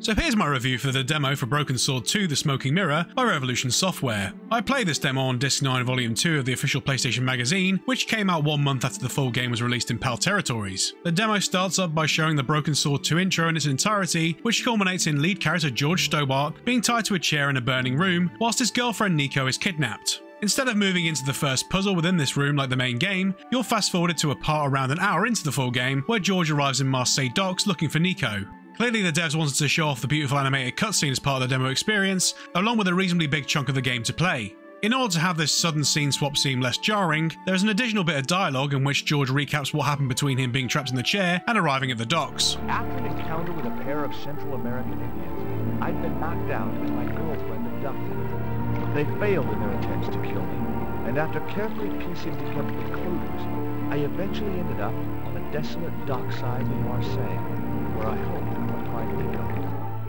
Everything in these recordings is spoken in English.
So here's my review for the demo for Broken Sword 2 The Smoking Mirror by Revolution Software. I played this demo on Disc 9 Volume 2 of the official PlayStation magazine, which came out 1 month after the full game was released in PAL territories. The demo starts up by showing the Broken Sword 2 intro in its entirety, which culminates in lead character George Stobart being tied to a chair in a burning room, whilst his girlfriend Nico is kidnapped. Instead of moving into the first puzzle within this room like the main game, you're fast forwarded to a part around an hour into the full game where George arrives in Marseille docks looking for Nico. Clearly the devs wanted to show off the beautiful animated cutscene as part of the demo experience, along with a reasonably big chunk of the game to play. In order to have this sudden scene swap seem less jarring, there is an additional bit of dialogue in which George recaps what happened between him being trapped in the chair and arriving at the docks. After an encounter with a pair of Central American Indians, I'd been knocked out and my girlfriend abducted. They failed in their attempts to kill me, and after carefully piecing together the clues, I eventually ended up on the desolate dockside in Marseille, where I hope to find Nico.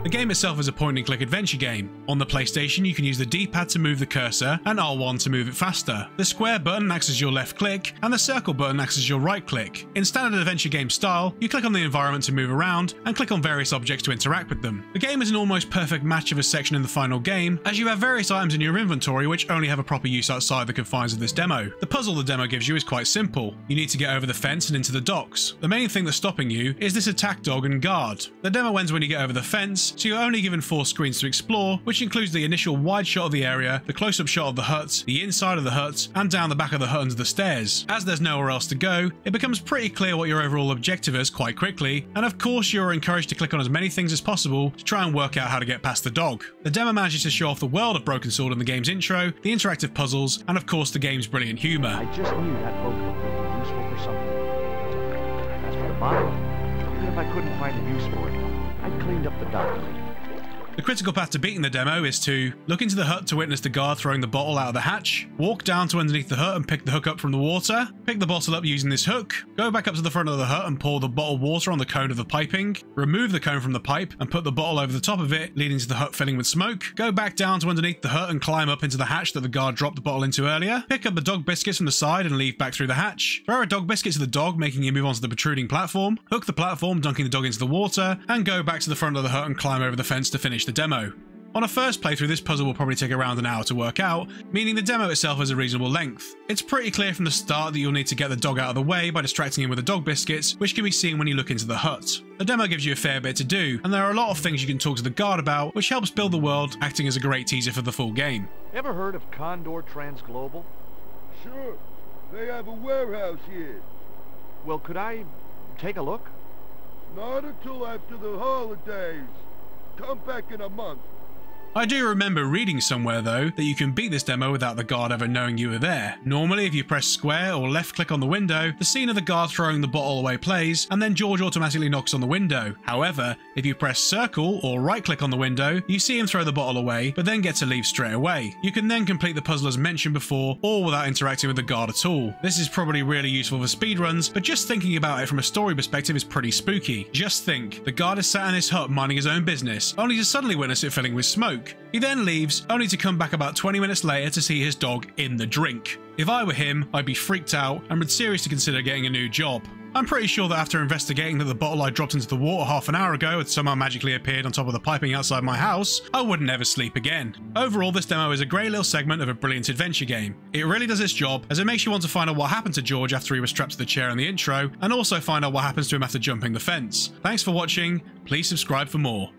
The game itself is a point-and-click adventure game. On the PlayStation, you can use the D-pad to move the cursor and R1 to move it faster. The square button acts as your left click, and the circle button acts as your right click. In standard adventure game style, you click on the environment to move around, and click on various objects to interact with them. The game is an almost perfect match of a section in the final game, as you have various items in your inventory which only have a proper use outside the confines of this demo. The puzzle the demo gives you is quite simple. You need to get over the fence and into the docks. The main thing that's stopping you is this attack dog and guard. The demo ends when you get over the fence, so you're only given 4 screens to explore, which includes the initial wide shot of the area, the close-up shot of the hut, the inside of the hut, and down the back of the hut under the stairs. As there's nowhere else to go, it becomes pretty clear what your overall objective is quite quickly, and of course you're encouraged to click on as many things as possible to try and work out how to get past the dog. The demo manages to show off the world of Broken Sword in the game's intro, the interactive puzzles, and of course the game's brilliant humour. I just knew that boat would be useful for something. As for the bottle, even if I couldn't find a use for it, I cleaned up the dock. The critical path to beating the demo is to look into the hut to witness the guard throwing the bottle out of the hatch, walk down to underneath the hut and pick the hook up from the water, pick the bottle up using this hook, go back up to the front of the hut and pour the bottled water on the cone of the piping, remove the cone from the pipe and put the bottle over the top of it, leading to the hut filling with smoke, go back down to underneath the hut and climb up into the hatch that the guard dropped the bottle into earlier, pick up the dog biscuits from the side and leave back through the hatch, throw a dog biscuit to the dog making him move onto the protruding platform, hook the platform dunking the dog into the water, and go back to the front of the hut and climb over the fence to finish the demo. On a first playthrough, this puzzle will probably take around an hour to work out, meaning the demo itself is a reasonable length. It's pretty clear from the start that you'll need to get the dog out of the way by distracting him with the dog biscuits, which can be seen when you look into the hut. The demo gives you a fair bit to do, and there are a lot of things you can talk to the guard about, which helps build the world, acting as a great teaser for the full game. Ever heard of Condor Transglobal? Sure. They have a warehouse here. Well, could I take a look? Not until after the holidays. Come back in a month. I do remember reading somewhere though that you can beat this demo without the guard ever knowing you were there. Normally if you press square or left click on the window, the scene of the guard throwing the bottle away plays and then George automatically knocks on the window. However, if you press circle or right click on the window, you see him throw the bottle away but then get to leave straight away. You can then complete the puzzle as mentioned before or without interacting with the guard at all. This is probably really useful for speedruns, but just thinking about it from a story perspective is pretty spooky. Just think, the guard is sat in his hut minding his own business, only to suddenly witness it filling with smoke. He then leaves, only to come back about 20 minutes later to see his dog in the drink. If I were him, I'd be freaked out and would seriously consider getting a new job. I'm pretty sure that after investigating that the bottle I dropped into the water half an hour ago had somehow magically appeared on top of the piping outside my house, I would never sleep again. Overall, this demo is a great little segment of a brilliant adventure game. It really does its job, as it makes you want to find out what happened to George after he was strapped to the chair in the intro, and also find out what happens to him after jumping the fence. Thanks for watching, please subscribe for more.